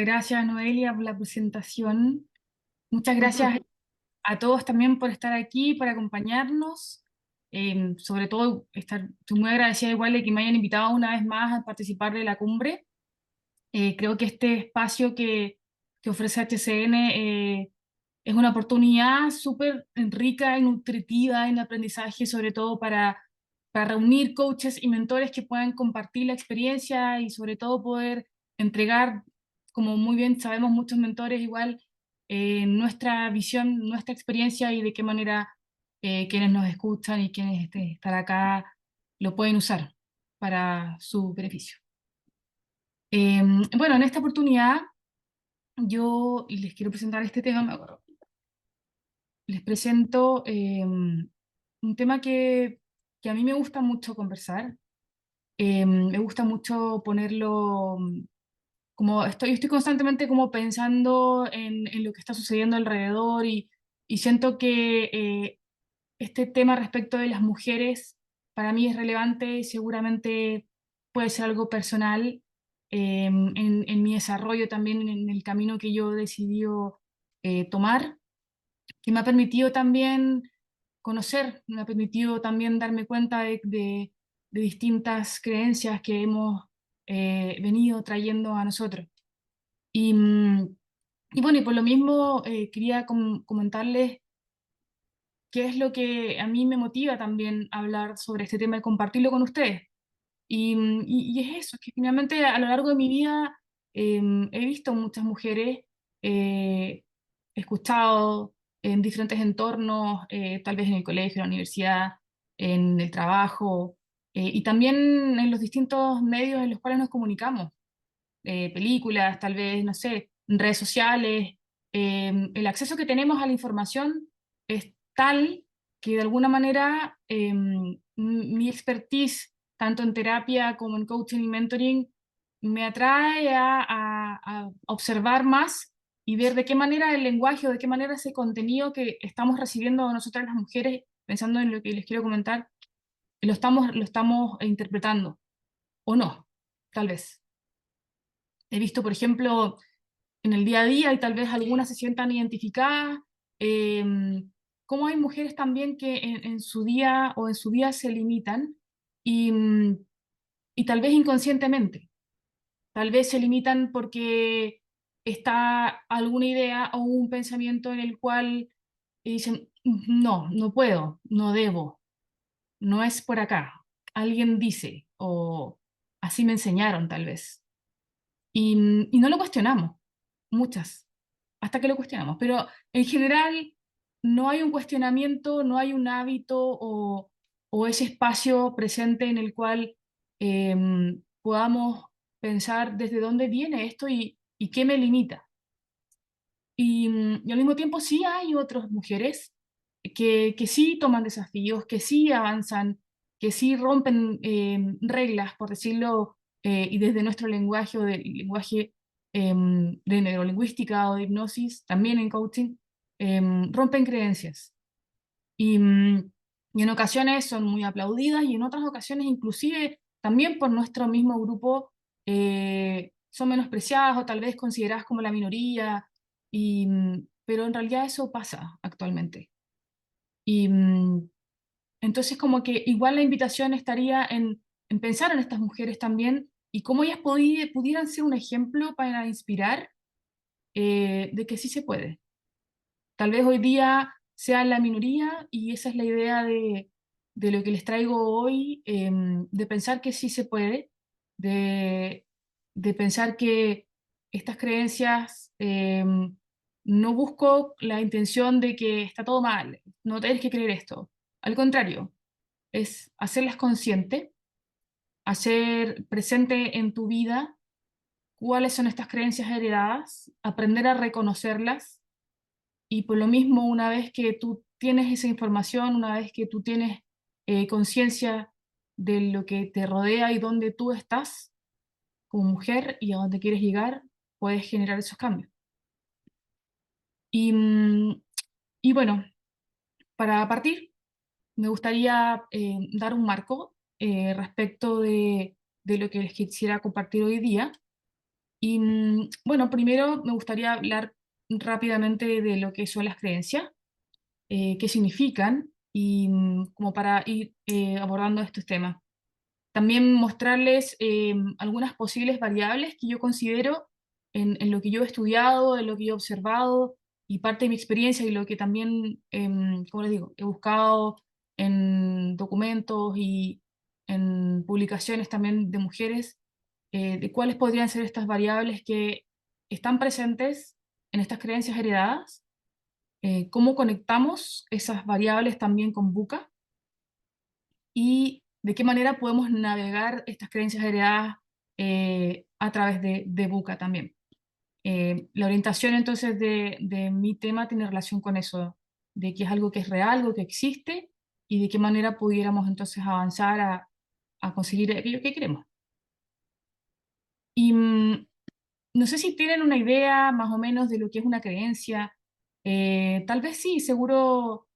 gracias, Noelia, por la presentación. Muchas gracias Ujú. a todos también por estar aquí, por acompañarnos. Sobre todo, estoy muy agradecida igual de que me hayan invitado una vez más a participar de la cumbre. Creo que este espacio que ofrece HCN es una oportunidad súper rica y nutritiva en aprendizaje, sobre todo para reunir coaches y mentores que puedan compartir la experiencia y sobre todo poder entregar, como muy bien sabemos muchos mentores igual, nuestra visión, nuestra experiencia y de qué manera quienes nos escuchan y quienes están acá lo pueden usar para su beneficio. Bueno, en esta oportunidad yo les quiero presentar este tema, me acuerdo. Les presento un tema que a mí me gusta mucho conversar. Me gusta mucho ponerlo como estoy constantemente como pensando en lo que está sucediendo alrededor y siento que este tema respecto de las mujeres para mí es relevante y seguramente puede ser algo personal en mi desarrollo también, en el camino que yo he decidido tomar, que me ha permitido también conocer, me ha permitido también darme cuenta de distintas creencias que hemos venido trayendo a nosotros. Y, y bueno, y por lo mismo quería comentarles qué es lo que a mí me motiva también a hablar sobre este tema y compartirlo con ustedes. Y es eso, que finalmente a lo largo de mi vida he visto muchas mujeres, eh, he escuchado en diferentes entornos, tal vez en el colegio, en la universidad, en el trabajo, y también en los distintos medios en los cuales nos comunicamos, películas, tal vez, no sé, redes sociales. El acceso que tenemos a la información es tal que de alguna manera mi expertise, tanto en terapia como en coaching y mentoring, me atrae a observar más y ver de qué manera el lenguaje o de qué manera ese contenido que estamos recibiendo nosotras las mujeres, pensando en lo que les quiero comentar, lo estamos interpretando o no, tal vez. He visto, por ejemplo, en el día a día y tal vez algunas se sientan identificadas, eh, cómo hay mujeres también que en su día o en su día se limitan y, y tal vez inconscientemente, tal vez se limitan porque está alguna idea o un pensamiento en el cual dicen, no, no puedo, no debo, no es por acá, alguien dice o así me enseñaron tal vez. Y no lo cuestionamos, muchas, hasta que lo cuestionamos, pero en general no hay un cuestionamiento, no hay un hábito o ese espacio presente en el cual eh, podamos pensar desde dónde viene esto y qué me limita. Y al mismo tiempo sí hay otras mujeres que sí toman desafíos, que sí avanzan, que sí rompen reglas, por decirlo, y desde nuestro lenguaje o del lenguaje de neurolingüística o de hipnosis, también en coaching, rompen creencias. Y en ocasiones son muy aplaudidas y en otras ocasiones inclusive también por nuestro mismo grupo son menospreciadas o tal vez consideradas como la minoría, pero en realidad eso pasa actualmente. Y entonces como que igual la invitación estaría en pensar en estas mujeres también y cómo ellas pudieran ser un ejemplo para inspirar de que sí se puede. Tal vez hoy día sea la minoría y esa es la idea de lo que les traigo hoy, de pensar que sí se puede, de, de pensar que estas creencias, no busco la intención de que está todo mal, no tienes que creer esto. Al contrario, es hacerlas consciente, hacer presente en tu vida cuáles son estas creencias heredadas, aprender a reconocerlas y por lo mismo, una vez que tú tienes esa información, una vez que tú tienes conciencia de lo que te rodea y dónde tú estás como mujer y a dónde quieres llegar, puedes generar esos cambios. Y, y bueno, para partir, me gustaría dar un marco respecto de lo que les quisiera compartir hoy día. Y bueno, primero me gustaría hablar rápidamente de lo que son las creencias, qué significan y como para ir abordando estos temas. También mostrarles algunas posibles variables que yo considero en lo que yo he estudiado, en lo que yo he observado y parte de mi experiencia y lo que también, como les digo, he buscado en documentos y en publicaciones también de mujeres, de cuáles podrían ser estas variables que están presentes en estas creencias heredadas, cómo conectamos esas variables también con Buca y de qué manera podemos navegar estas creencias heredadas a través de Buca también. La orientación entonces de mi tema tiene relación con eso, de que es algo que es real, algo que existe y de qué manera pudiéramos entonces avanzar a conseguir aquello que queremos. Y no sé si tienen una idea más o menos de lo que es una creencia. Tal vez sí, seguro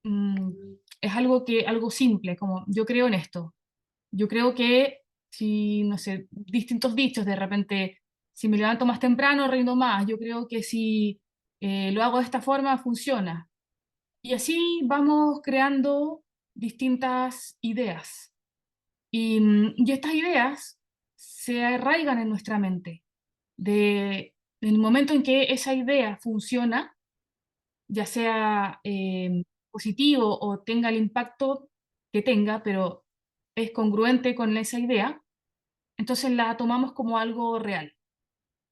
mm, es algo algo simple, como yo creo en esto. Yo creo que si, no sé, distintos dichos de repente, si me levanto más temprano, rindo más. Yo creo que si lo hago de esta forma, funciona. Y así vamos creando distintas ideas. Y estas ideas se arraigan en nuestra mente. En el momento en que esa idea funciona, ya sea positivo o tenga el impacto que tenga, pero es congruente con esa idea, entonces la tomamos como algo real,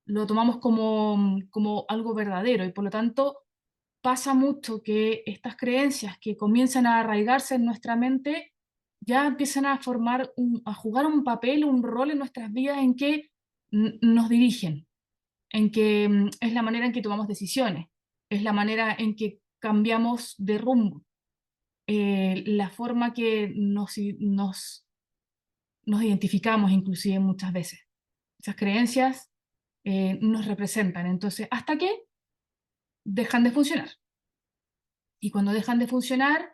lo tomamos como algo verdadero y por lo tanto pasa mucho que estas creencias que comienzan a arraigarse en nuestra mente ya empiezan a formar, a jugar un papel, un rol en nuestras vidas en que nos dirigen, en que es la manera en que tomamos decisiones, es la manera en que cambiamos de rumbo, la forma que nos identificamos inclusive muchas veces. Esas creencias nos representan, entonces, hasta que dejan de funcionar. Y cuando dejan de funcionar,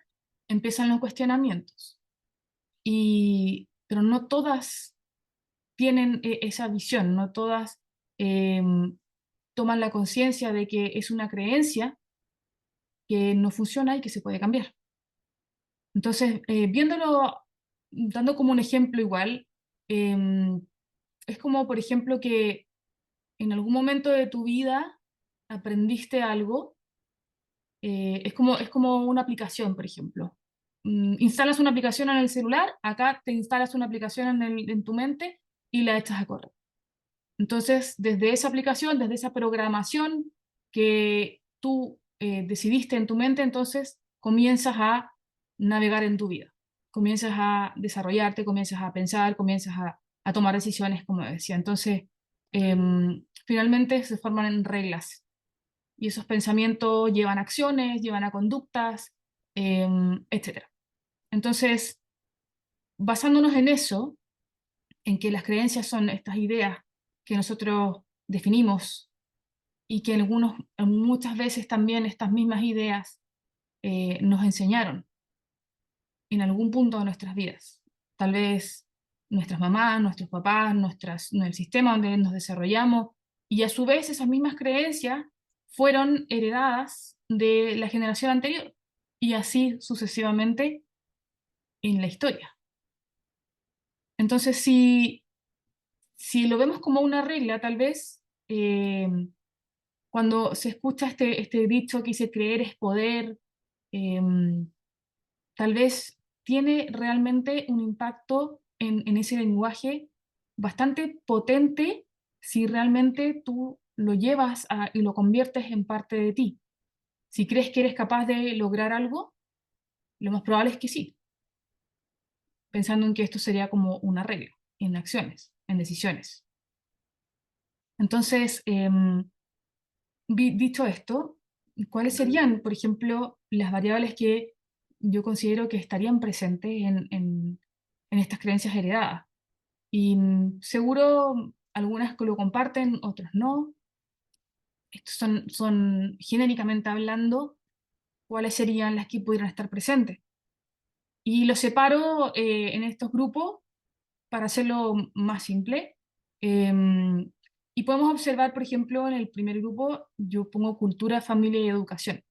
empiezan los cuestionamientos. Pero no todas tienen esa visión, no todas eh, toman la conciencia de que es una creencia que no funciona y que se puede cambiar. Entonces, viéndolo, dando como un ejemplo igual, eh, es como, por ejemplo, que en algún momento de tu vida aprendiste algo, es como una aplicación, por ejemplo. Instalas una aplicación en el celular, acá te instalas una aplicación en tu mente y la echas a correr. Entonces, desde esa aplicación, desde esa programación que tú decidiste en tu mente, entonces comienzas a navegar en tu vida, comienzas a desarrollarte, comienzas a pensar, comienzas a tomar decisiones, como decía. Entonces, finalmente se forman en reglas y esos pensamientos llevan a acciones, llevan a conductas, etc. Entonces, basándonos en eso, en que las creencias son estas ideas que nosotros definimos y que muchas veces también estas mismas ideas nos enseñaron en algún punto de nuestras vidas. Tal vez nuestras mamás, nuestros papás, el sistema donde nos desarrollamos, y a su vez esas mismas creencias fueron heredadas de la generación anterior, y así sucesivamente en la historia. Entonces, si lo vemos como una regla, tal vez cuando se escucha este dicho que dice creer es poder, eh, tal vez tiene realmente un impacto en ese lenguaje bastante potente si realmente tú lo llevas y lo conviertes en parte de ti. Si crees que eres capaz de lograr algo, lo más probable es que sí, pensando en que esto sería como una regla en acciones, en decisiones. Entonces, dicho esto, ¿cuáles serían, por ejemplo, las variables que yo considero que estarían presentes en estas creencias heredadas? Y seguro algunas que lo comparten, otras no. Estos son genéricamente hablando, cuáles serían las que pudieran estar presentes. Y los separo en estos grupos para hacerlo más simple. Y podemos observar, por ejemplo, en el primer grupo, yo pongo cultura, familia y educación.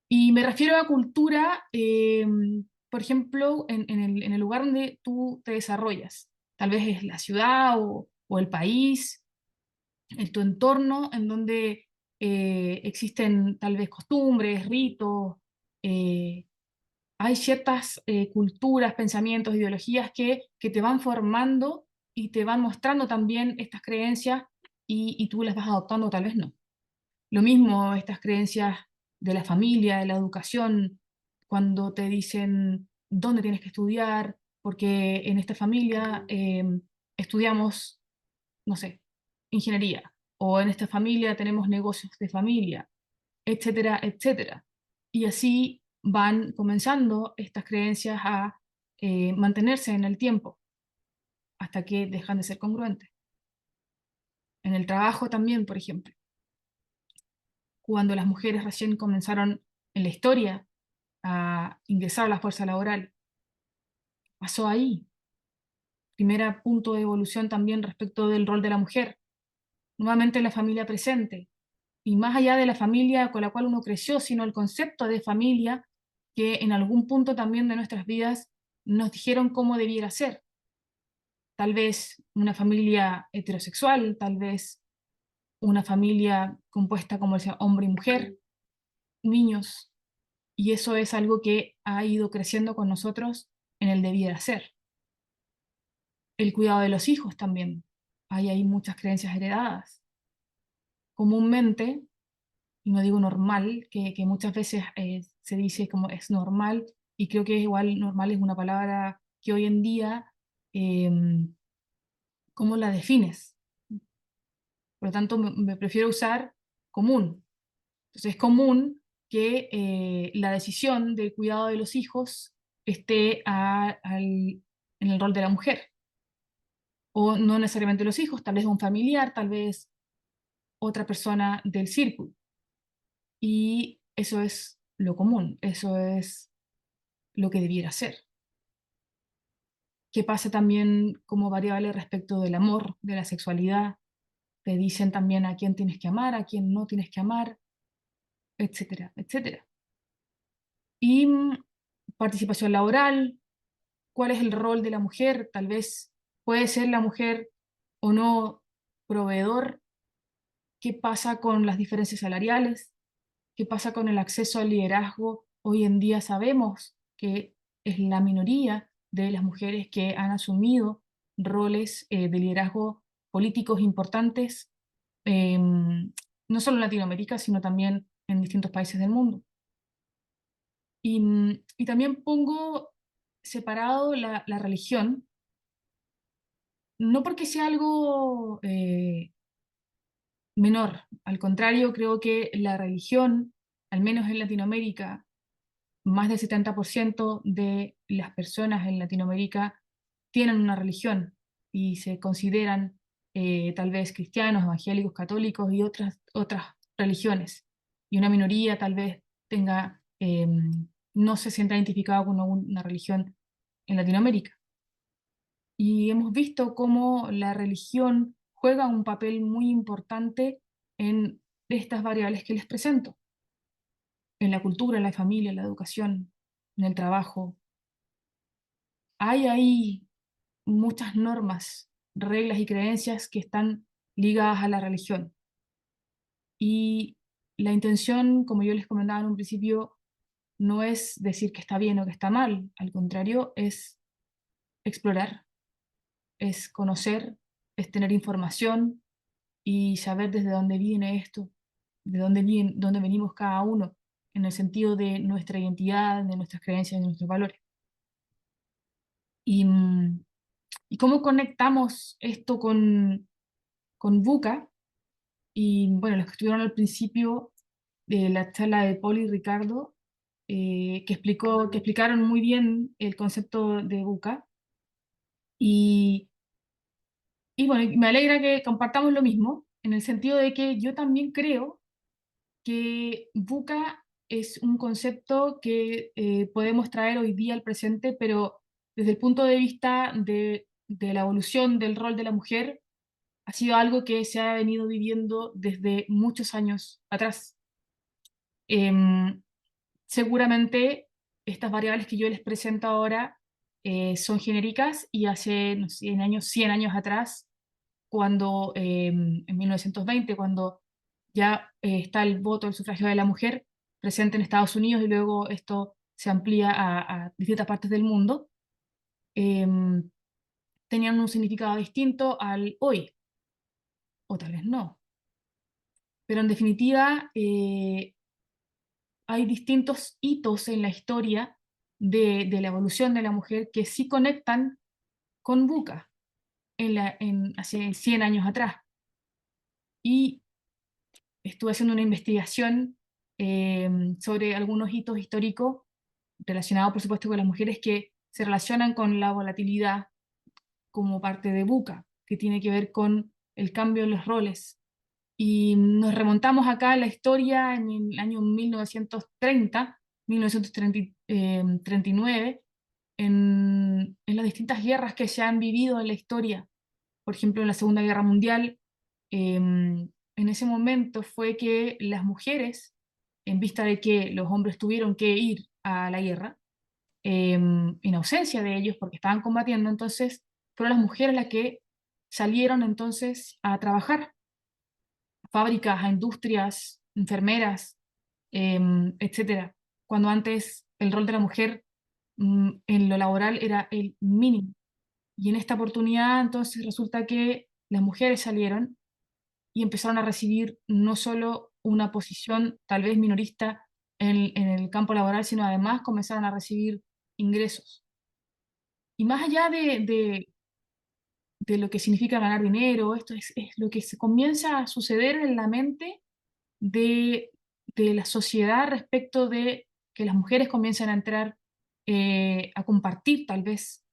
Y me refiero a cultura, por ejemplo, en el lugar donde tú te desarrollas. Tal vez es la ciudad o el país, en tu entorno, en donde existen tal vez costumbres, ritos, eh, hay ciertas culturas, pensamientos, ideologías que te van formando y te van mostrando también estas creencias y tú las vas adoptando, tal vez no. Lo mismo estas creencias de la familia, de la educación, cuando te dicen dónde tienes que estudiar, porque en esta familia estudiamos, no sé, ingeniería, o en esta familia tenemos negocios de familia, etcétera, etcétera. Y así van comenzando estas creencias a mantenerse en el tiempo hasta que dejan de ser congruentes. En el trabajo también, por ejemplo, cuando las mujeres recién comenzaron en la historia a ingresar a la fuerza laboral, pasó ahí. Primer punto de evolución también respecto del rol de la mujer. Nuevamente la familia presente, y más allá de la familia con la cual uno creció, sino el concepto de familia que en algún punto también de nuestras vidas nos dijeron cómo debiera ser. Tal vez una familia heterosexual, tal vez una familia compuesta como decía, hombre y mujer, niños, y eso es algo que ha ido creciendo con nosotros en el debiera ser. El cuidado de los hijos también. Hay muchas creencias heredadas. Comúnmente, y no digo normal, que muchas veces se dice como es normal, y creo que igual normal es una palabra que hoy en día, eh, ¿cómo la defines? Por lo tanto, me prefiero usar común. Entonces, es común que la decisión del cuidado de los hijos esté en el rol de la mujer. O no necesariamente los hijos, tal vez un familiar, tal vez otra persona del círculo. Y eso es lo común, eso es lo que debiera ser. ¿Qué pasa también como variable respecto del amor, de la sexualidad? Te dicen también a quién tienes que amar, a quién no tienes que amar, etcétera, etcétera. Y participación laboral, ¿cuál es el rol de la mujer? Tal vez puede ser la mujer o no proveedor. ¿Qué pasa con las diferencias salariales? ¿Qué pasa con el acceso al liderazgo? Hoy en día sabemos que es la minoría de las mujeres que han asumido roles de liderazgo políticos importantes, no solo en Latinoamérica, sino también en distintos países del mundo. Y también pongo separado la religión, no porque sea algo menor, al contrario, creo que la religión, al menos en Latinoamérica, más del 70% de las personas en Latinoamérica tienen una religión y se consideran tal vez cristianos, evangélicos, católicos y otras religiones. Y una minoría tal vez tenga, no se sienta identificada con una religión en Latinoamérica. Y hemos visto cómo la religión juega un papel muy importante en estas variables que les presento, en la cultura, en la familia, en la educación, en el trabajo. Hay ahí muchas normas, reglas y creencias que están ligadas a la religión. Y la intención, como yo les comentaba en un principio, no es decir que está bien o que está mal, al contrario, es explorar, es conocer, es tener información y saber desde dónde viene esto, dónde venimos cada uno, en el sentido de nuestra identidad, de nuestras creencias, de nuestros valores. Y, y cómo conectamos esto con VUCA. Y bueno, los que estuvieron al principio de la charla de Paul y Ricardo, que explicaron muy bien el concepto de VUCA. Y, y bueno, me alegra que compartamos lo mismo, en el sentido de que yo también creo que VUCA es un concepto que podemos traer hoy día al presente, pero desde el punto de vista de la evolución del rol de la mujer, ha sido algo que se ha venido viviendo desde muchos años atrás. Em, Seguramente estas variables que yo les presento ahora son genéricas y hace, no sé, 100 años atrás, cuando en 1920, cuando ya está el voto, el sufragio de la mujer presente en Estados Unidos y luego esto se amplía a distintas partes del mundo, em, tenían un significado distinto al hoy, o tal vez no. Pero en definitiva, hay distintos hitos en la historia de la evolución de la mujer que sí conectan con Buca hace 100 años atrás. Y estuve haciendo una investigación sobre algunos hitos históricos relacionados, por supuesto, con las mujeres que se relacionan con la volatilidad como parte de Buca, que tiene que ver con el cambio en los roles. Y nos remontamos acá a la historia en el año 1930, 1939, en las distintas guerras que se han vivido en la historia. Por ejemplo, en la Segunda Guerra Mundial, en ese momento fue que las mujeres, en vista de que los hombres tuvieron que ir a la guerra, en ausencia de ellos porque estaban combatiendo, entonces fueron las mujeres las que salieron entonces a trabajar a fábricas, a industrias, enfermeras, etcétera. Cuando antes el rol de la mujer en lo laboral era el mínimo. Y en esta oportunidad entonces resulta que las mujeres salieron y empezaron a recibir no solo una posición tal vez minorista en el campo laboral, sino además comenzaron a recibir ingresos. Y más allá de lo que significa ganar dinero, esto es lo que se comienza a suceder en la mente de, de la sociedad respecto de que las mujeres comienzan a entrar a compartir tal vez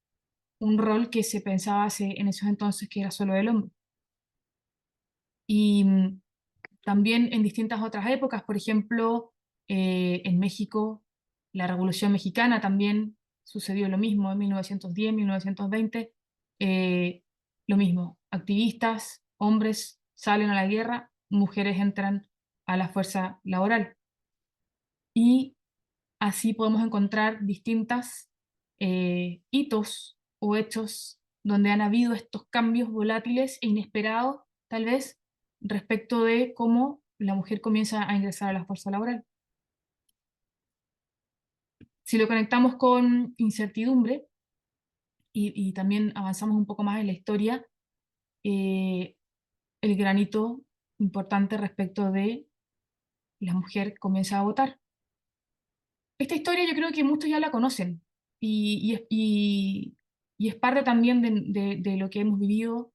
un rol que se pensaba en esos entonces que era solo del hombre. Y también en distintas otras épocas, por ejemplo, en México, la Revolución Mexicana también sucedió lo mismo en 1910, 1920, lo mismo, activistas, hombres salen a la guerra, mujeres entran a la fuerza laboral. Y así podemos encontrar distintas hitos o hechos donde han habido estos cambios volátiles e inesperados, tal vez, respecto de cómo la mujer comienza a ingresar a la fuerza laboral. Si lo conectamos con incertidumbre y también avanzamos un poco más en la historia, eh, el granito importante respecto de la mujer comienza a votar. Esta historia yo creo que muchos ya la conocen y es parte también de lo que hemos vivido,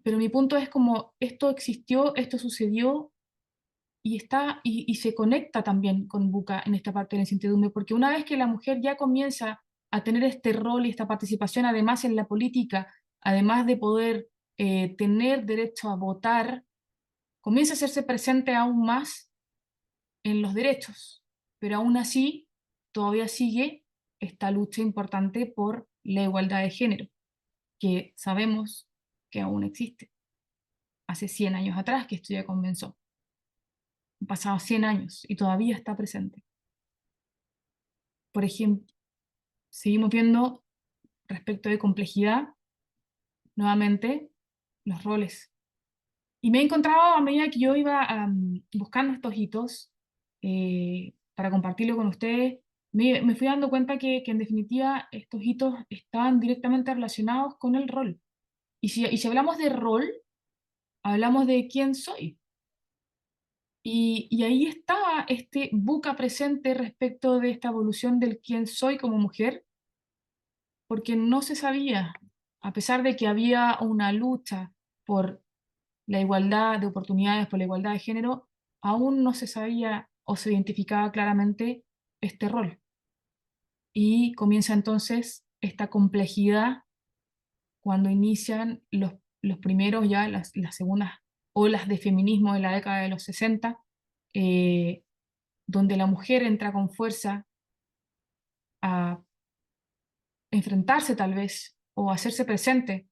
pero mi punto es como esto existió, esto sucedió y se conecta también con Buca en esta parte de la incertidumbre, porque una vez que la mujer ya comienza a tener este rol y esta participación además en la política, además de poder tener derecho a votar, comienza a hacerse presente aún más en los derechos, pero aún así todavía sigue esta lucha importante por la igualdad de género, que sabemos que aún existe. Hace 100 años atrás que esto ya comenzó. Han pasado 100 años y todavía está presente. Por ejemplo, seguimos viendo respecto de complejidad, nuevamente, los roles. Y me he encontrado a medida que yo iba buscando estos hitos para compartirlo con ustedes, me fui dando cuenta que en definitiva estos hitos estaban directamente relacionados con el rol. Y si hablamos de rol, hablamos de quién soy. Y ahí estaba este buca presente respecto de esta evolución del quién soy como mujer, porque no se sabía, a pesar de que había una lucha por la igualdad de oportunidades, por la igualdad de género, aún no se sabía o se identificaba claramente este rol. Y comienza entonces esta complejidad cuando inician los primeros, ya las segundas olas de feminismo de la década de los 60, eh, donde la mujer entra con fuerza a enfrentarse tal vez o hacerse presente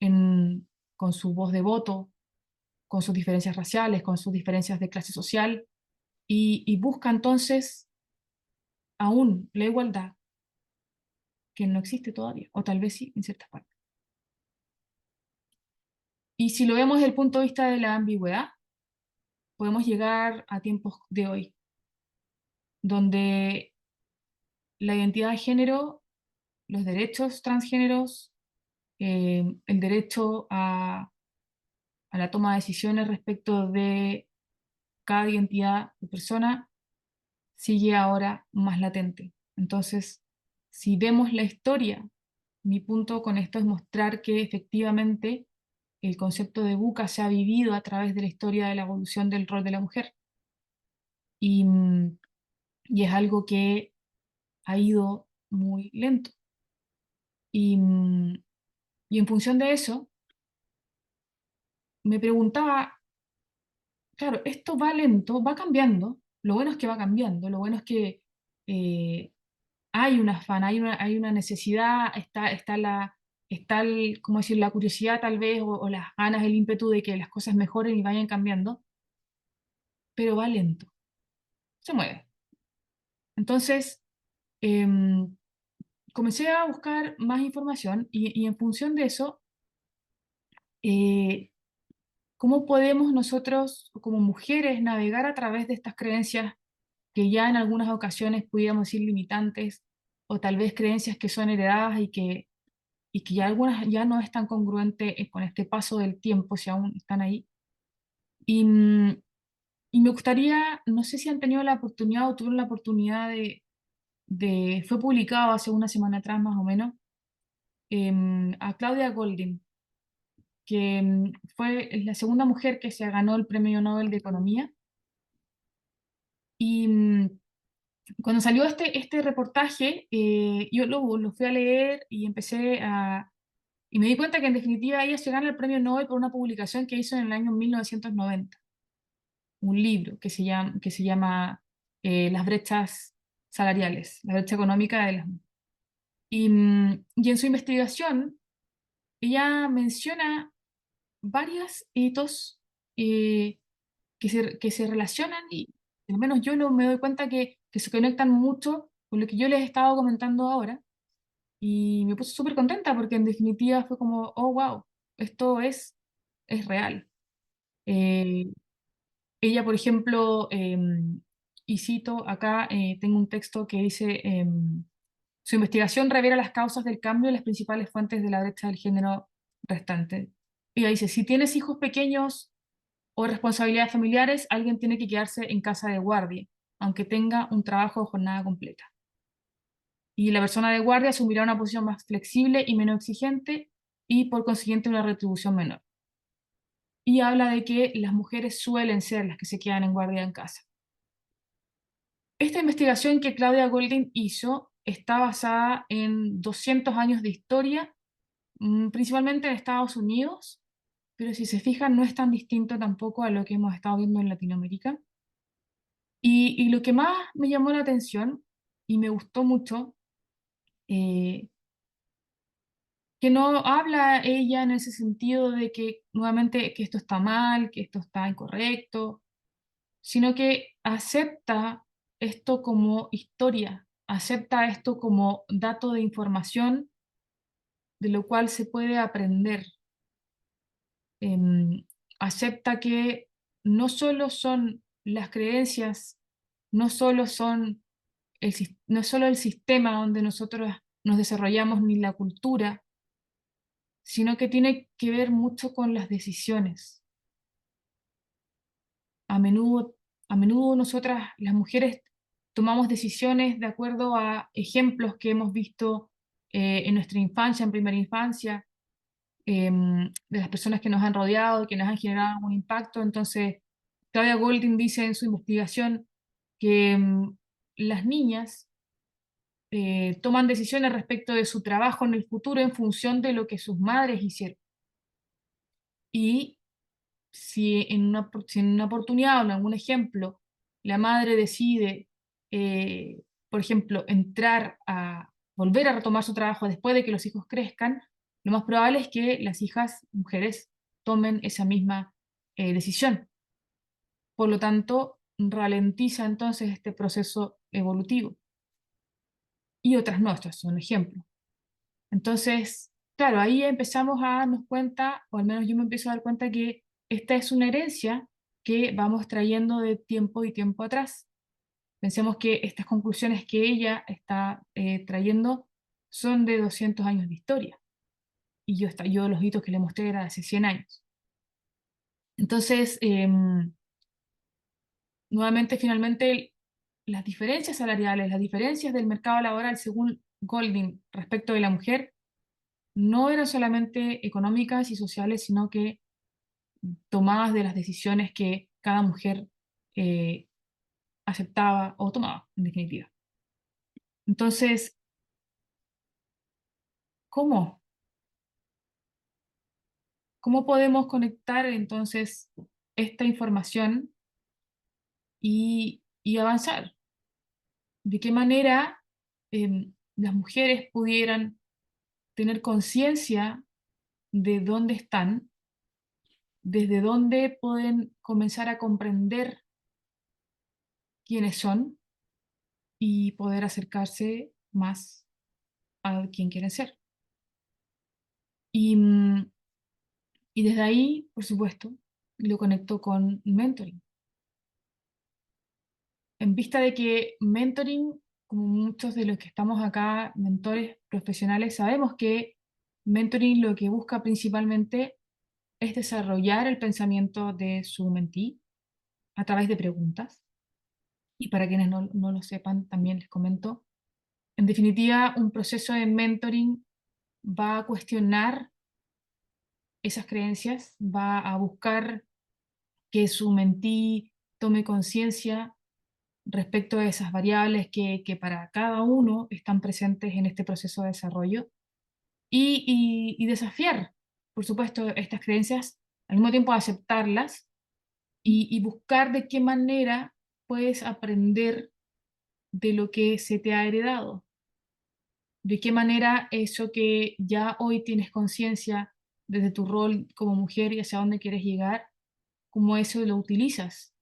en, con su voz de voto, con sus diferencias raciales, con sus diferencias de clase social, y busca entonces aún la igualdad que no existe todavía, o tal vez sí en ciertas partes. Y si lo vemos desde el punto de vista de la ambigüedad, podemos llegar a tiempos de hoy, donde la identidad de género, los derechos transgéneros, el derecho a la toma de decisiones respecto de cada identidad de persona, sigue ahora más latente. Entonces, si vemos la historia, mi punto con esto es mostrar que efectivamente el concepto de buca se ha vivido a través de la historia de la evolución del rol de la mujer. Y, y es algo que ha ido muy lento. Y, y en función de eso, me preguntaba, claro, esto va lento, va cambiando, lo bueno es que va cambiando, lo bueno es que eh, hay un afán, hay una necesidad, está ¿cómo decir? La curiosidad tal vez, o las ganas, el ímpetu de que las cosas mejoren y vayan cambiando, pero va lento, se mueve. Entonces, em, comencé a buscar más información y en función de eso, eh, ¿cómo podemos nosotros como mujeres navegar a través de estas creencias que ya en algunas ocasiones pudiéramos decir limitantes, o tal vez creencias que son heredadas y que ya algunas ya no es tan congruente con este paso del tiempo, si aún están ahí? Y, y me gustaría, no sé si han tenido la oportunidad o tuvieron la oportunidad fue publicado hace una semana atrás más o menos, a Claudia Goldin, que fue la segunda mujer que se ganó el Premio Nobel de Economía. Y cuando salió este reportaje, yo lo fui a leer y y me di cuenta que en definitiva ella se gana el Premio Nobel por una publicación que hizo en el año 1990, un libro que se llama Las brechas salariales, la brecha económica de las mujeres. Y en su investigación, ella menciona varios hitos eh, que se relacionan y al menos yo me doy cuenta que se conectan mucho con lo que yo les he estado comentando ahora y me puse súper contenta porque en definitiva fue como, oh, wow, esto es real. Eh, Ella, por ejemplo, y cito acá, tengo un texto que dice, su investigación revela las causas del cambio y las principales fuentes de la brecha del género restante. Ella dice, si tienes hijos pequeños o responsabilidades familiares, alguien tiene que quedarse en casa de guardia, aunque tenga un trabajo de jornada completa. Y la persona de guardia asumirá una posición más flexible y menos exigente y por consiguiente una retribución menor. Y habla de que las mujeres suelen ser las que se quedan en guardia en casa. Esta investigación que Claudia Goldin hizo está basada en 200 años de historia, principalmente en Estados Unidos, pero si se fijan no es tan distinto tampoco a lo que hemos estado viendo en Latinoamérica. Y lo que más me llamó la atención y me gustó mucho, eh, que no habla ella en ese sentido de que nuevamente que esto está mal, que esto está incorrecto, sino que acepta esto como historia, acepta esto como dato de información de lo cual se puede aprender. Em, Acepta que no solo son las creencias, no solo son no es solo el sistema donde nosotros nos desarrollamos ni la cultura, sino que tiene que ver mucho con las decisiones. A menudo, a menudo nosotras, las mujeres, tomamos decisiones de acuerdo a ejemplos que hemos visto en nuestra infancia, en primera infancia, de las personas que nos han rodeado, que nos han generado un impacto. Entonces, Claudia Goldin dice en su investigación que las niñas toman decisiones respecto de su trabajo en el futuro en función de lo que sus madres hicieron. Y si en una oportunidad o en algún ejemplo la madre decide, por ejemplo, volver a retomar su trabajo después de que los hijos crezcan, lo más probable es que las hijas mujeres tomen esa misma decisión. Por lo tanto, ralentiza entonces este proceso evolutivo. Y otras no, estos son ejemplos. Entonces, claro, ahí empezamos a darnos cuenta, o al menos yo me empiezo a dar cuenta que esta es una herencia que vamos trayendo de tiempo y tiempo atrás. Pensemos que estas conclusiones que ella está trayendo son de 200 años de historia. Y yo los hitos que le mostré era de hace 100 años. Entonces, nuevamente, finalmente, las diferencias salariales, las diferencias del mercado laboral según Golding respecto de la mujer, no eran solamente económicas y sociales, sino que tomadas de las decisiones que cada mujer eh, aceptaba o tomaba, en definitiva. Entonces, ¿cómo? ¿Cómo podemos conectar entonces esta información y avanzar? ¿De qué manera las mujeres pudieran tener conciencia de dónde están, desde dónde pueden comenzar a comprender quiénes son y poder acercarse más a quien quieren ser? Y, y desde ahí, por supuesto, lo conecto con mentoring. En vista de que mentoring, como muchos de los que estamos acá, mentores profesionales, sabemos que mentoring lo que busca principalmente es desarrollar el pensamiento de su mentí a través de preguntas. Y para quienes no lo sepan, también les comento. En definitiva, un proceso de mentoring va a cuestionar esas creencias, va a buscar que su mentí tome conciencia respecto a esas variables que para cada uno están presentes en este proceso de desarrollo y desafiar, por supuesto, estas creencias, al mismo tiempo aceptarlas y buscar de qué manera puedes aprender de lo que se te ha heredado, de qué manera eso que ya hoy tienes conciencia desde tu rol como mujer y hacia dónde quieres llegar, cómo eso lo utilizas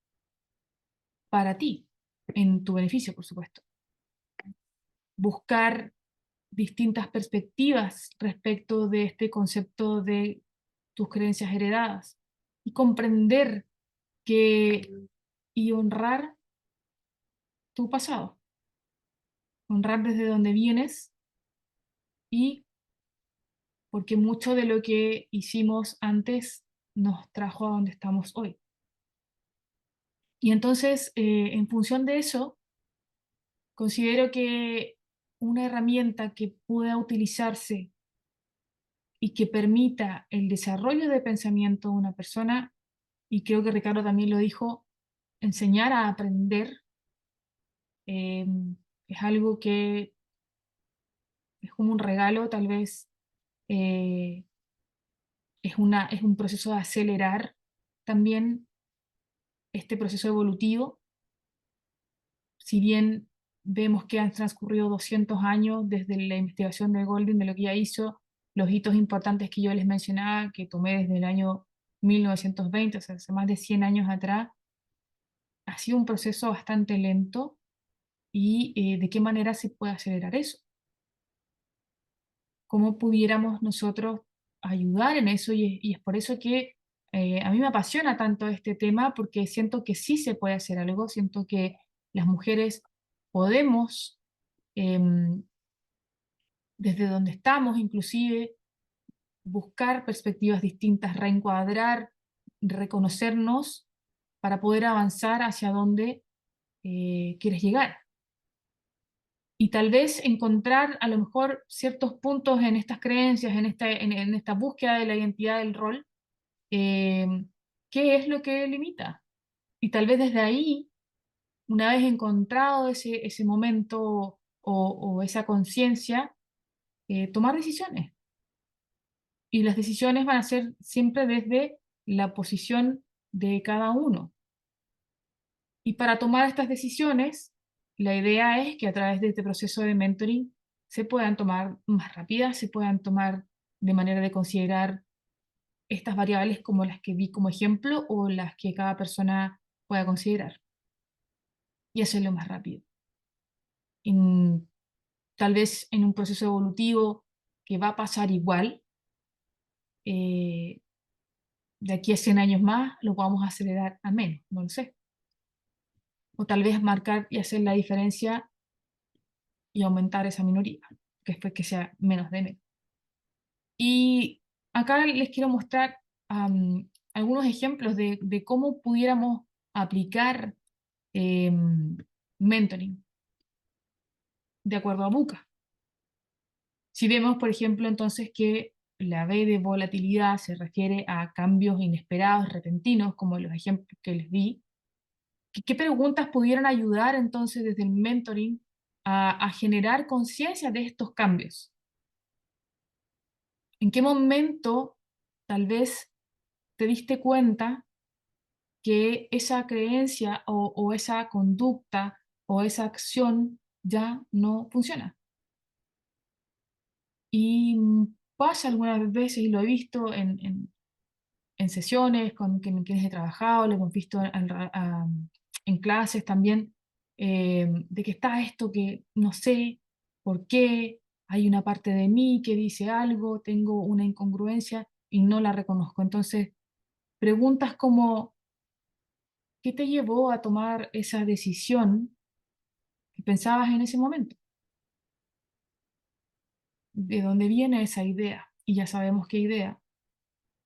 para ti, en tu beneficio, por supuesto. Buscar distintas perspectivas respecto de este concepto de tus creencias heredadas y comprender que y honrar tu pasado, honrar desde donde vienes y porque mucho de lo que hicimos antes nos trajo a donde estamos hoy. Y entonces, en función de eso, considero que una herramienta que pueda utilizarse y que permita el desarrollo de pensamiento de una persona, y creo que Ricardo también lo dijo, enseñar a aprender, eh, es algo que es como un regalo, tal vez eh, es un proceso de acelerar también este proceso evolutivo. Si bien vemos que han transcurrido 200 años desde la investigación de Golding, de lo que ella hizo, los hitos importantes que yo les mencionaba, que tomé desde el año 1920, o sea, hace más de 100 años atrás, ha sido un proceso bastante lento y de qué manera se puede acelerar eso. ¿Cómo pudiéramos nosotros ayudar en eso? Y es por eso que a mí me apasiona tanto este tema, porque siento que sí se puede hacer algo, siento que las mujeres podemos, em, desde donde estamos inclusive, buscar perspectivas distintas, reencuadrar, reconocernos para poder avanzar hacia donde quieres llegar. Y tal vez encontrar a lo mejor ciertos puntos en estas creencias, en esta búsqueda de la identidad del rol, eh, qué es lo que limita. Y tal vez desde ahí, una vez encontrado ese momento o esa conciencia, tomar decisiones. Y las decisiones van a ser siempre desde la posición de cada uno. Y para tomar estas decisiones, la idea es que a través de este proceso de mentoring se puedan tomar más rápidas, se puedan tomar de manera de considerar estas variables como las que vi como ejemplo o las que cada persona pueda considerar y hacerlo más rápido. En- Tal vez en un proceso evolutivo que va a pasar igual, eh, de aquí a 100 años más lo podamos acelerar a menos, no lo sé. O tal vez marcar y hacer la diferencia y aumentar esa minoría, que después que sea menos de menos. Y acá les quiero mostrar algunos ejemplos de cómo pudiéramos aplicar mentoring de acuerdo a Buca. Si vemos, por ejemplo, entonces que la B de volatilidad se refiere a cambios inesperados, repentinos, como los ejemplos que les di, ¿qué preguntas pudieran ayudar entonces desde el mentoring a generar conciencia de estos cambios? ¿En qué momento tal vez te diste cuenta que esa creencia o esa conducta o esa acción ya no funciona? Y pasa algunas veces, y lo he visto en sesiones con quienes he trabajado, lo hemos visto en clases también, de que está esto que no sé por qué, hay una parte de mí que dice algo, tengo una incongruencia y no la reconozco. Entonces, preguntas como, ¿qué te llevó a tomar esa decisión que pensabas en ese momento? ¿De dónde viene esa idea? Y ya sabemos qué idea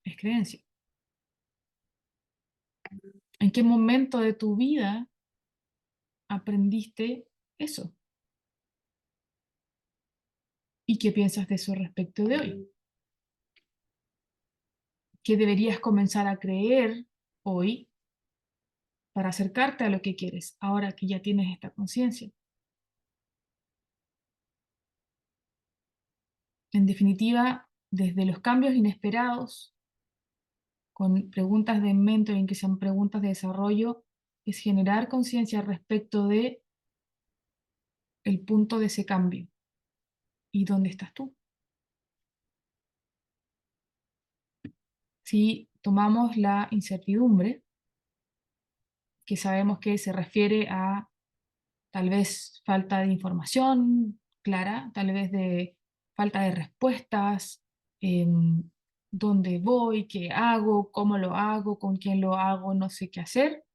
es creencia. ¿En qué momento de tu vida aprendiste eso? ¿Y qué piensas de eso respecto de hoy? ¿Qué deberías comenzar a creer hoy para acercarte a lo que quieres, ahora que ya tienes esta conciencia? En definitiva, desde los cambios inesperados, con preguntas de mentoring que sean preguntas de desarrollo, es generar conciencia respecto de el punto de ese cambio y dónde estás tú. Si tomamos la incertidumbre, que sabemos que se refiere a tal vez falta de información clara, tal vez de falta de respuestas, dónde voy, qué hago, cómo lo hago, con quién lo hago, no sé qué hacer.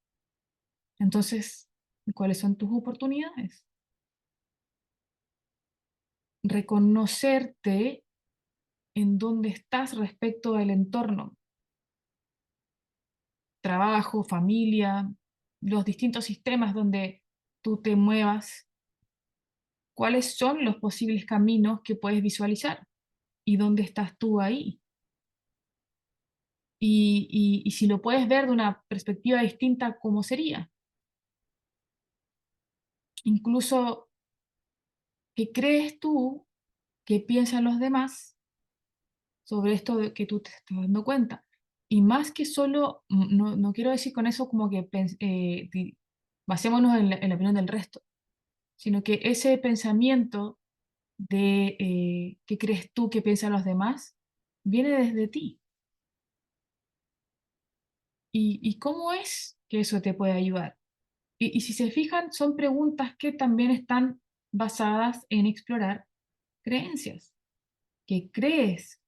Entonces, ¿cuáles son tus oportunidades? Reconocerte en dónde estás respecto al entorno, trabajo, familia, los distintos sistemas donde tú te muevas, cuáles son los posibles caminos que puedes visualizar y dónde estás tú ahí. Y si lo puedes ver de una perspectiva distinta, ¿cómo sería? Incluso, ¿qué crees tú que piensan los demás sobre esto de que tú te estás dando cuenta? Y más que solo, no quiero decir con eso como que basémonos en la opinión del resto, sino que ese pensamiento de qué crees tú que piensan los demás viene desde ti. Y cómo es que eso te puede ayudar? Y si se fijan, son preguntas que también están basadas en explorar creencias. ¿Qué crees?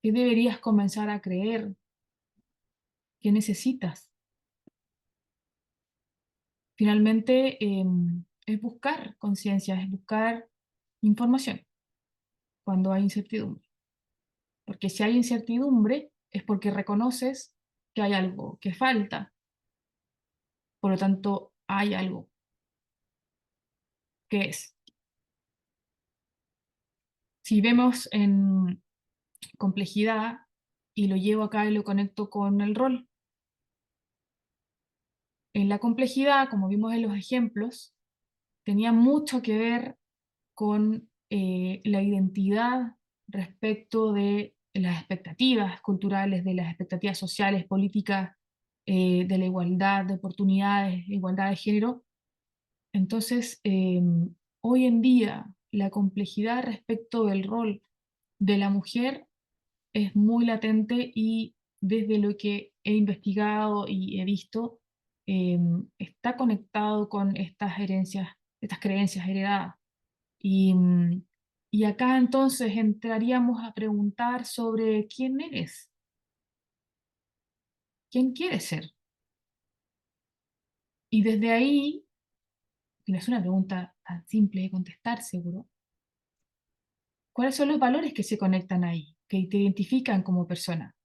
¿Qué deberías comenzar a creer? ¿Qué necesitas? Finalmente, es buscar conciencia, es buscar información cuando hay incertidumbre. Porque si hay incertidumbre es porque reconoces que hay algo que falta. Por lo tanto, hay algo que es. Si vemos en complejidad y lo llevo acá y lo conecto con el rol, en la complejidad, como vimos en los ejemplos, tenía mucho que ver con la identidad respecto de las expectativas culturales, de las expectativas sociales, políticas, de la igualdad de oportunidades, igualdad de género. Entonces, hoy en día, la complejidad respecto del rol de la mujer es muy latente y desde lo que he investigado y he visto, está conectado con estas herencias, estas creencias heredadas. Y, y acá entonces entraríamos a preguntar sobre quién eres, quién quieres ser. Y desde ahí, que no es una pregunta tan simple de contestar, seguro, ¿cuáles son los valores que se conectan ahí, que te identifican como persona?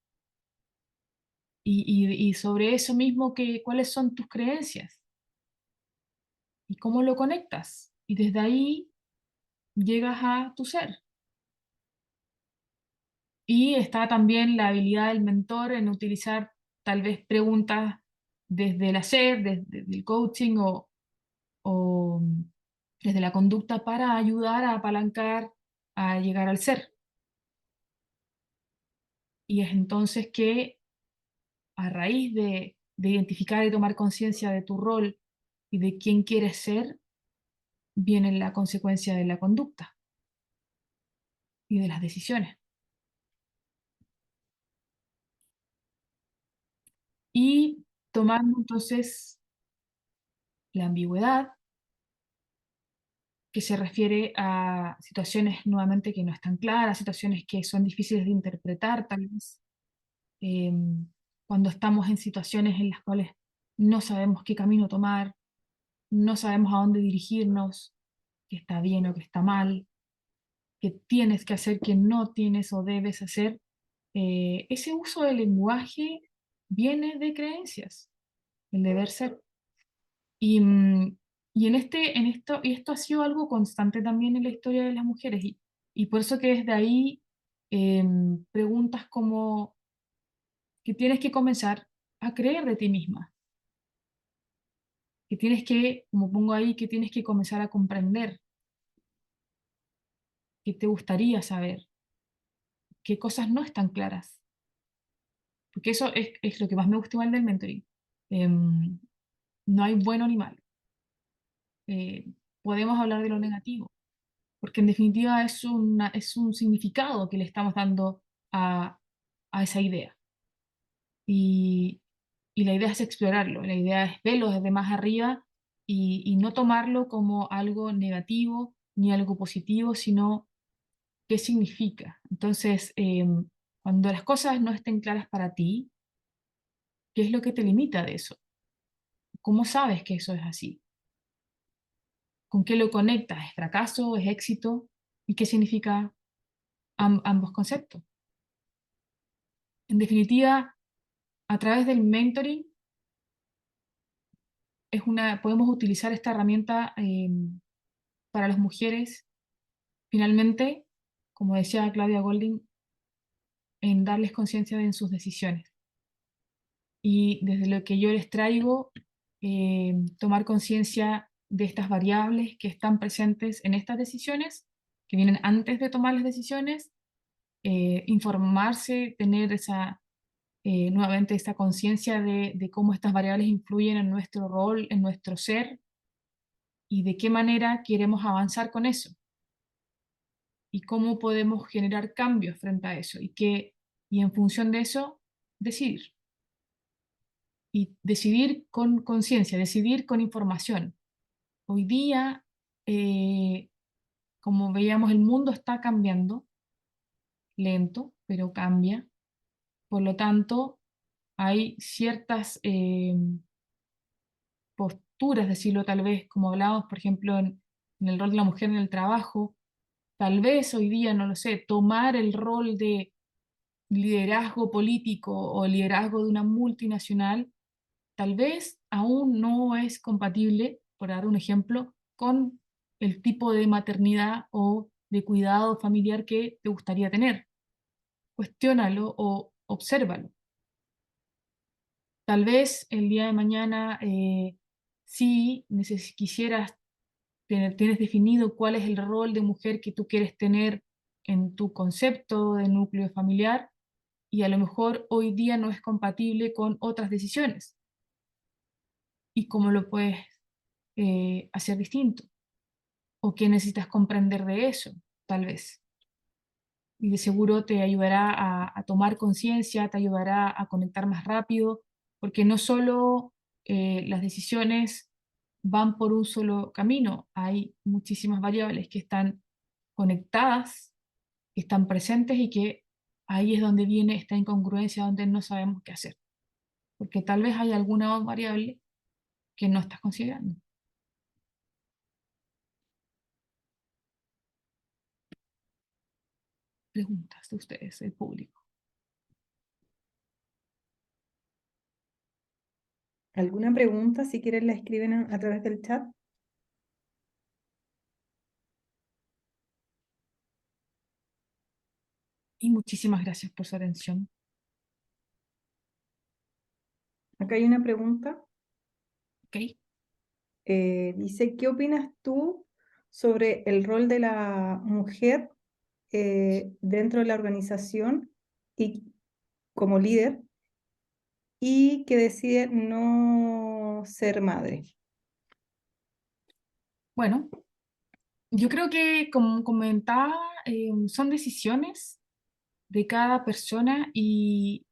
Y sobre eso mismo, ¿cuáles son tus creencias? ¿Y cómo lo conectas? Y desde ahí llegas a tu ser. Y está también la habilidad del mentor en utilizar tal vez preguntas desde el hacer, desde el coaching o desde la conducta para ayudar a apalancar a llegar al ser. Y es entonces que a raíz de identificar y tomar conciencia de tu rol y de quién quieres ser, viene la consecuencia de la conducta y de las decisiones. Y tomando entonces la ambigüedad, que se refiere a situaciones nuevamente que no están claras, situaciones que son difíciles de interpretar, tal vez, eh, cuando estamos en situaciones en las cuales no sabemos qué camino tomar, no sabemos a dónde dirigirnos, qué está bien o qué está mal, qué tienes que hacer, qué no tienes o debes hacer. Ese uso del lenguaje viene de creencias, el deber ser. Y, y y esto ha sido algo constante también en la historia de las mujeres. Y por eso que desde ahí preguntas como que tienes que comenzar a creer de ti misma, que tienes que, como pongo ahí, que tienes que comenzar a comprender, qué te gustaría saber, qué cosas no están claras. Porque eso es lo que más me gusta igual del mentoring. Em, no hay bueno ni malo. Eh, podemos hablar de lo negativo, porque en definitiva es un significado que le estamos dando a, a esa idea. Y, y la idea es explorarlo, la idea es verlo desde más arriba y no tomarlo como algo negativo ni algo positivo, sino qué significa. Entonces, cuando las cosas no estén claras para ti, ¿qué es lo que te limita de eso? ¿Cómo sabes que eso es así? ¿Con qué lo conectas? ¿Es fracaso? ¿Es éxito? ¿Y qué significa ambos conceptos? En definitiva, a través del mentoring podemos utilizar esta herramienta para las mujeres, finalmente, como decía Claudia Golding, en darles conciencia en sus decisiones. Y desde lo que yo les traigo, tomar conciencia de estas variables que están presentes en estas decisiones, que vienen antes de tomar las decisiones, informarse, tener nuevamente esa conciencia de cómo estas variables influyen en nuestro rol, en nuestro ser y de qué manera queremos avanzar con eso y cómo podemos generar cambios frente a eso y en función de eso decidir y decidir con conciencia, decidir con información. Hoy día, eh, como veíamos, el mundo está cambiando, lento, pero cambia. Por lo tanto, hay ciertas posturas, decirlo tal vez, como hablábamos, por ejemplo, en el rol de la mujer en el trabajo, tal vez hoy día, no lo sé, tomar el rol de liderazgo político o liderazgo de una multinacional, tal vez aún no es compatible, por dar un ejemplo, con el tipo de maternidad o de cuidado familiar que te gustaría tener. Cuestiónalo o obsérvalo. Tal vez el día de mañana, si quisieras tienes definido cuál es el rol de mujer que tú quieres tener en tu concepto de núcleo familiar y a lo mejor hoy día no es compatible con otras decisiones. ¿Y cómo lo puedes hacer distinto? ¿O qué necesitas comprender de eso, tal vez? y de seguro te ayudará a tomar conciencia, te ayudará a conectar más rápido, porque no solo las decisiones van por un solo camino, hay muchísimas variables que están conectadas, que están presentes y que ahí es donde viene esta incongruencia, donde no sabemos qué hacer, porque tal vez hay alguna variable que no estás considerando. Preguntas de ustedes, el público. ¿Alguna pregunta? Si quieren la escriben a través del chat. Y muchísimas gracias por su atención. Acá hay una pregunta. ¿Ok? Dice, ¿qué opinas tú sobre el rol de la mujer dentro de la organización y como líder y que decide no ser madre? Bueno, yo creo que, como comentaba, son decisiones de cada persona y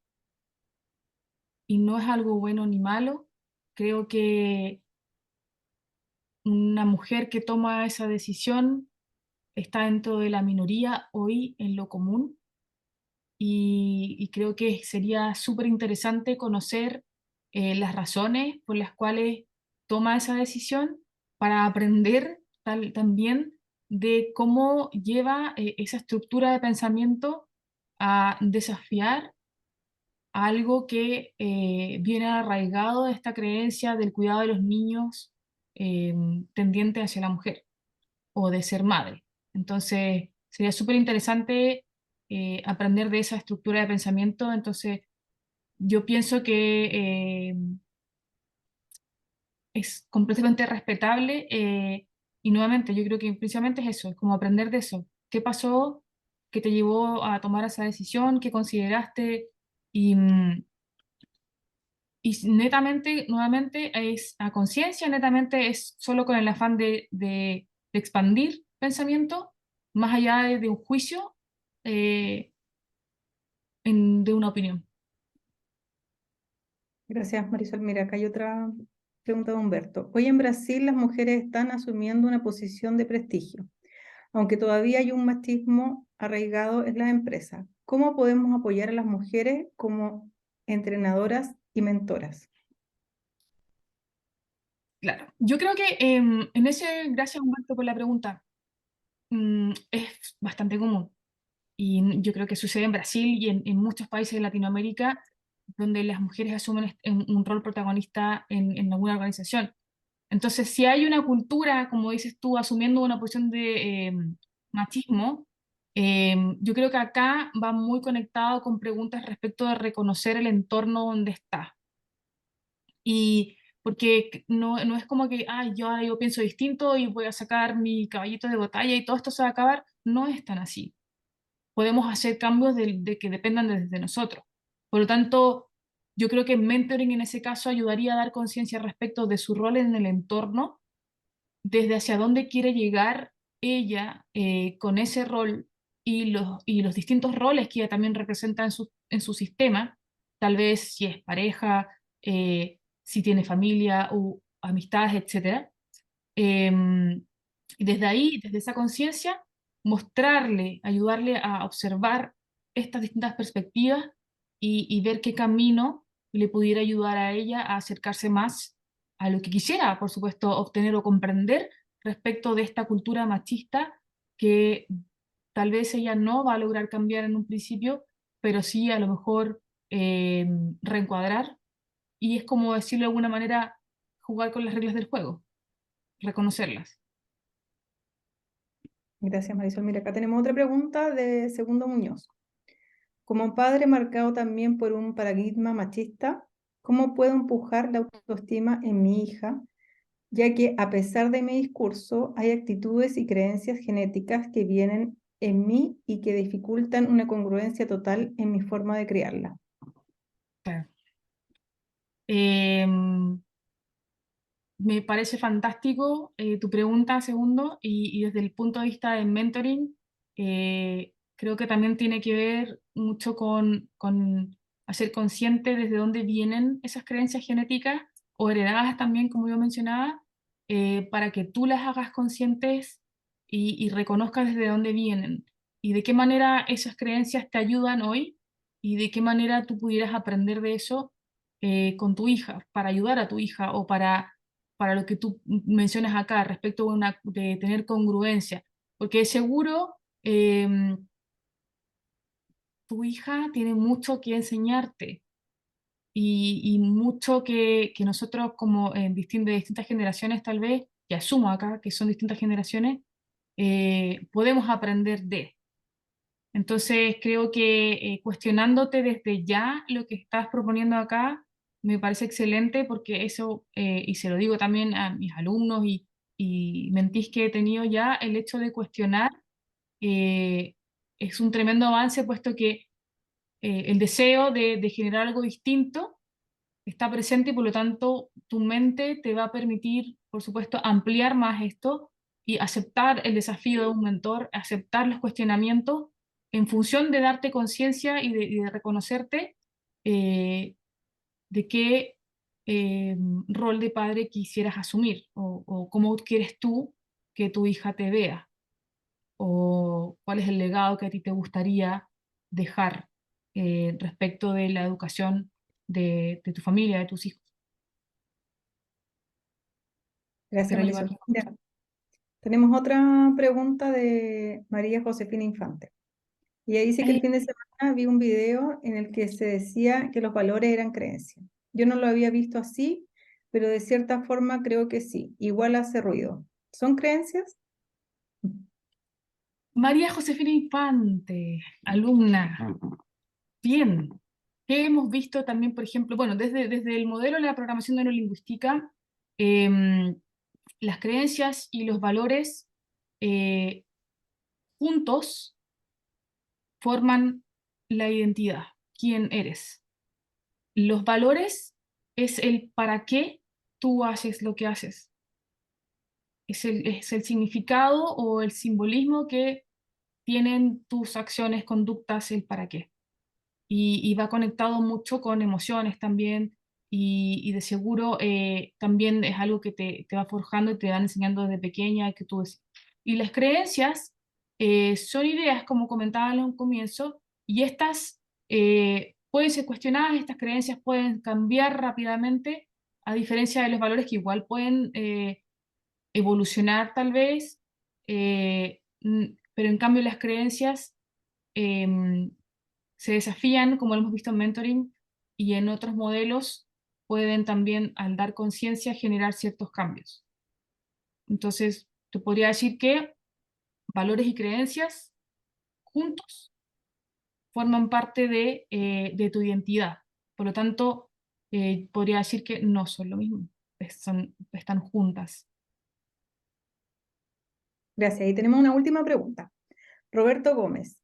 no es algo bueno ni malo. Creo que una mujer que toma esa decisión está dentro de la minoría hoy en lo común y creo que sería súper interesante conocer las razones por las cuales toma esa decisión para aprender también de cómo lleva esa estructura de pensamiento a desafiar algo que viene arraigado de esta creencia del cuidado de los niños eh, tendiente hacia la mujer o de ser madre. Entonces, sería súper interesante aprender de esa estructura de pensamiento. Entonces, yo pienso que es completamente respetable y nuevamente, yo creo que precisamente es eso, es como aprender de eso. ¿Qué pasó que te llevó a tomar esa decisión? ¿Qué consideraste? Y, y netamente, nuevamente, es a conciencia, netamente es solo con el afán de expandir pensamiento, más allá de un juicio, eh, de una opinión. Gracias, Marisol. Mira, acá hay otra pregunta de Humberto. Hoy en Brasil las mujeres están asumiendo una posición de prestigio, aunque todavía hay un machismo arraigado en las empresas. ¿Cómo podemos apoyar a las mujeres como entrenadoras y mentoras? Claro. Yo creo que en ese, gracias Humberto por la pregunta, es bastante común. Y yo creo que sucede en Brasil y en muchos países de Latinoamérica, donde las mujeres asumen un rol protagonista en alguna organización. Entonces, si hay una cultura, como dices tú, asumiendo una posición de machismo, yo creo que acá va muy conectado con preguntas respecto de reconocer el entorno donde está. Y porque no es como que, ay, yo ahora yo pienso distinto y voy a sacar mi caballito de batalla y todo esto se va a acabar. No es tan así. Podemos hacer cambios de que dependan de nosotros. Por lo tanto, yo creo que mentoring en ese caso ayudaría a dar conciencia respecto de su rol en el entorno, desde hacia dónde quiere llegar ella con ese rol y los distintos roles que ella también representa en su sistema, tal vez si es pareja, si tiene familia o amistades, etcétera. Y desde ahí, desde esa conciencia, mostrarle, ayudarle a observar estas distintas perspectivas y ver qué camino le pudiera ayudar a ella a acercarse más a lo que quisiera, por supuesto, obtener o comprender respecto de esta cultura machista que tal vez ella no va a lograr cambiar en un principio, pero sí a lo mejor eh, reencuadrar. Y es como decirlo de alguna manera, jugar con las reglas del juego, reconocerlas. Gracias, Marisol. Mira, acá tenemos otra pregunta de Segundo Muñoz. Como padre marcado también por un paradigma machista, ¿cómo puedo empujar la autoestima en mi hija, ya que a pesar de mi discurso hay actitudes y creencias genéticas que vienen en mí y que dificultan una congruencia total en mi forma de criarla? Claro. Eh, Me parece fantástico tu pregunta, segundo, y desde el punto de vista del mentoring, creo que también tiene que ver mucho con hacer consciente desde dónde vienen esas creencias genéticas o heredadas también, como yo mencionaba, para que tú las hagas conscientes y reconozcas desde dónde vienen y de qué manera esas creencias te ayudan hoy y de qué manera tú pudieras aprender de eso con tu hija, para ayudar a tu hija o para lo que tú mencionas acá respecto de tener congruencia, porque seguro tu hija tiene mucho que enseñarte y mucho que nosotros como en de distintas generaciones tal vez, y asumo acá que son distintas generaciones, podemos aprender de. Entonces creo que cuestionándote desde ya lo que estás proponiendo acá me parece excelente porque eso, y se lo digo también a mis alumnos y mentís que he tenido ya, el hecho de cuestionar eh, es un tremendo avance puesto que el deseo de generar algo distinto está presente y por lo tanto tu mente te va a permitir, por supuesto, ampliar más esto y aceptar el desafío de un mentor, aceptar los cuestionamientos en función de darte conciencia y de reconocerte eh, de qué eh, rol de padre quisieras asumir o cómo quieres tú que tu hija te vea o cuál es el legado que a ti te gustaría dejar respecto de la educación de tu familia, de tus hijos. Gracias, Espero ayudar. Marisol. Ya, tenemos otra pregunta de María Josefina Infante. Y ella dice que el Ay, fin de semana vi un video en el que se decía que los valores eran creencias. Yo no lo había visto así, pero de cierta forma creo que sí. Igual hace ruido. ¿Son creencias? María Josefina Infante, alumna. Bien. ¿Qué hemos visto también, por ejemplo? Bueno, desde el modelo de la programación neurolingüística, em, las creencias y los valores eh, juntos forman la identidad, quién eres. Los valores es el para qué tú haces lo que haces. Es el significado o el simbolismo que tienen tus acciones, conductas, el para qué. Y va conectado mucho con emociones también y de seguro también es algo que te va forjando y te van enseñando desde pequeña que y las creencias son ideas, como comentaba en un comienzo, y estas pueden ser cuestionadas, estas creencias pueden cambiar rápidamente, a diferencia de los valores que igual pueden evolucionar tal vez, pero en cambio las creencias em, se desafían, como lo hemos visto en mentoring y en otros modelos, pueden también, al dar conciencia, generar ciertos cambios. Entonces, te podría decir que valores y creencias juntos forman parte de tu identidad. Por lo tanto, podría decir que no son lo mismo, están juntas. Gracias. Y tenemos una última pregunta. Roberto Gómez.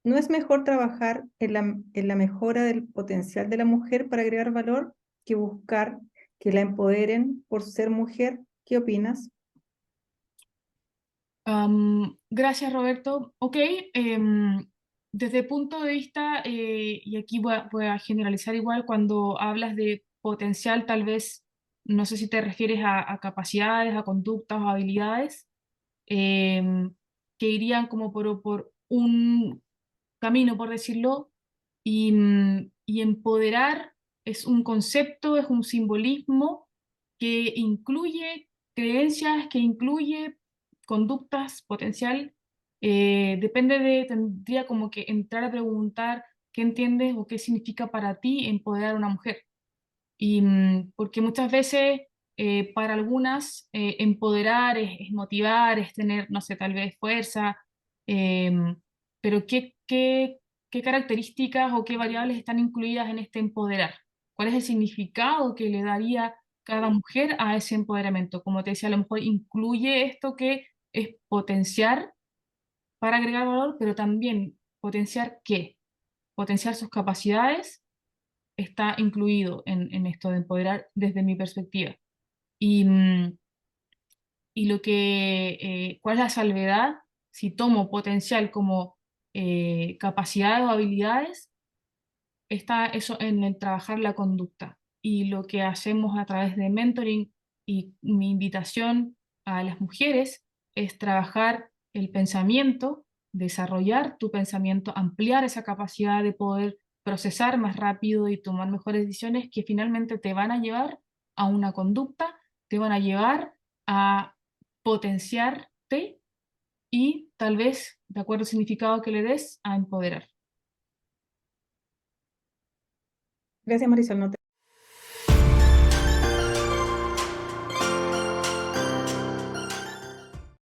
¿No es mejor trabajar en la mejora del potencial de la mujer para agregar valor que buscar que la empoderen por ser mujer? ¿Qué opinas? Gracias, Roberto. Ok, desde el punto de vista, y aquí voy a generalizar igual, cuando hablas de potencial, tal vez, no sé si te refieres a capacidades, a conductas o habilidades, em, que irían como por un camino, por decirlo, y empoderar es un concepto, es un simbolismo que incluye creencias, que incluye conductas, potencial. Tendría como que entrar a preguntar qué entiendes o qué significa para ti empoderar a una mujer. Y porque muchas veces para algunas empoderar es motivar, es tener, no sé, tal vez fuerza, pero ¿qué características o qué variables están incluidas en este empoderar? ¿Cuál es el significado que le daría cada mujer a ese empoderamiento? Como te decía, a lo mejor incluye esto que es potenciar para agregar valor, pero también potenciar qué, potenciar sus capacidades está incluido en esto de empoderar desde mi perspectiva. Y, ¿cuál es la salvedad? Si tomo potencial como capacidades o habilidades, está eso en el trabajar la conducta. Y lo que hacemos a través de mentoring y mi invitación a las mujeres es trabajar el pensamiento, desarrollar tu pensamiento, ampliar esa capacidad de poder procesar más rápido y tomar mejores decisiones que finalmente te van a llevar a una conducta, te van a llevar a potenciarte y tal vez, de acuerdo al significado que le des, a empoderar. Gracias, Marisol. No